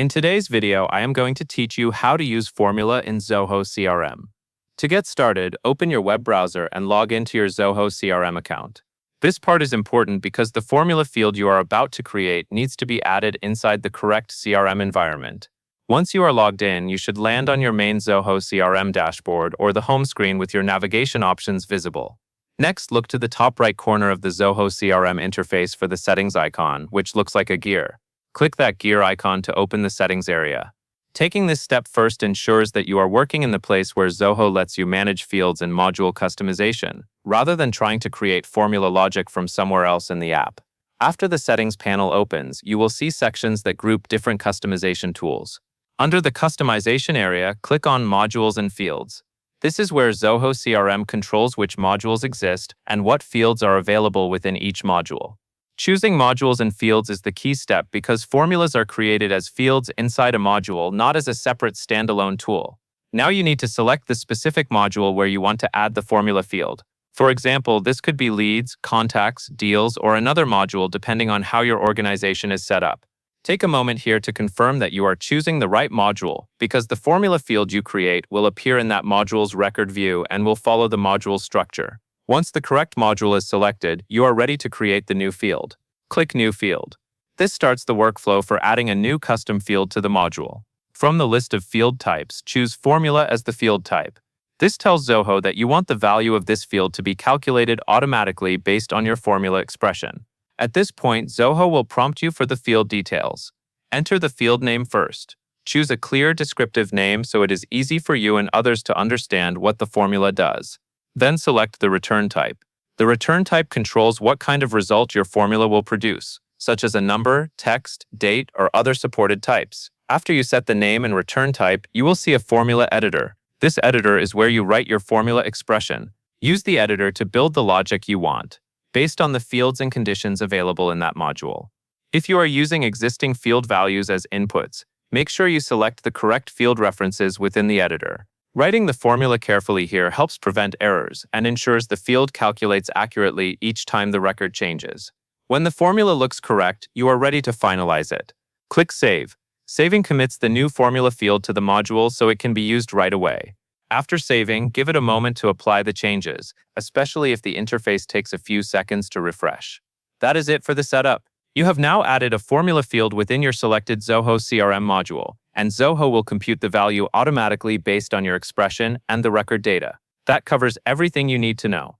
In today's video, I am going to teach you how to use formula in Zoho CRM. To get started, open your web browser and log into your Zoho CRM account. This part is important because the formula field you are about to create needs to be added inside the correct CRM environment. Once you are logged in, you should land on your main Zoho CRM dashboard or the home screen with your navigation options visible. Next, look to the top right corner of the Zoho CRM interface for the settings icon, which looks like a gear. Click that gear icon to open the settings area. Taking this step first ensures that you are working in the place where Zoho lets you manage fields and module customization, rather than trying to create formula logic from somewhere else in the app. After the settings panel opens, you will see sections that group different customization tools. Under the customization area, click on Modules and Fields. This is where Zoho CRM controls which modules exist and what fields are available within each module. Choosing modules and fields is the key step because formulas are created as fields inside a module, not as a separate standalone tool. Now you need to select the specific module where you want to add the formula field. For example, this could be leads, contacts, deals, or another module depending on how your organization is set up. Take a moment here to confirm that you are choosing the right module because the formula field you create will appear in that module's record view and will follow the module structure. Once the correct module is selected, you are ready to create the new field. Click New Field. This starts the workflow for adding a new custom field to the module. From the list of field types, choose Formula as the field type. This tells Zoho that you want the value of this field to be calculated automatically based on your formula expression. At this point, Zoho will prompt you for the field details. Enter the field name first. Choose a clear, descriptive name so it is easy for you and others to understand what the formula does. Then select the return type. The return type controls what kind of result your formula will produce, such as a number, text, date, or other supported types. After you set the name and return type, you will see a formula editor. This editor is where you write your formula expression. Use the editor to build the logic you want, based on the fields and conditions available in that module. If you are using existing field values as inputs, make sure you select the correct field references within the editor. Writing the formula carefully here helps prevent errors and ensures the field calculates accurately each time the record changes. When the formula looks correct, you are ready to finalize it. Click Save. Saving commits the new formula field to the module so it can be used right away. After saving, give it a moment to apply the changes, especially if the interface takes a few seconds to refresh. That is it for the setup. You have now added a formula field within your selected Zoho CRM module, and Zoho will compute the value automatically based on your expression and the record data. That covers everything you need to know.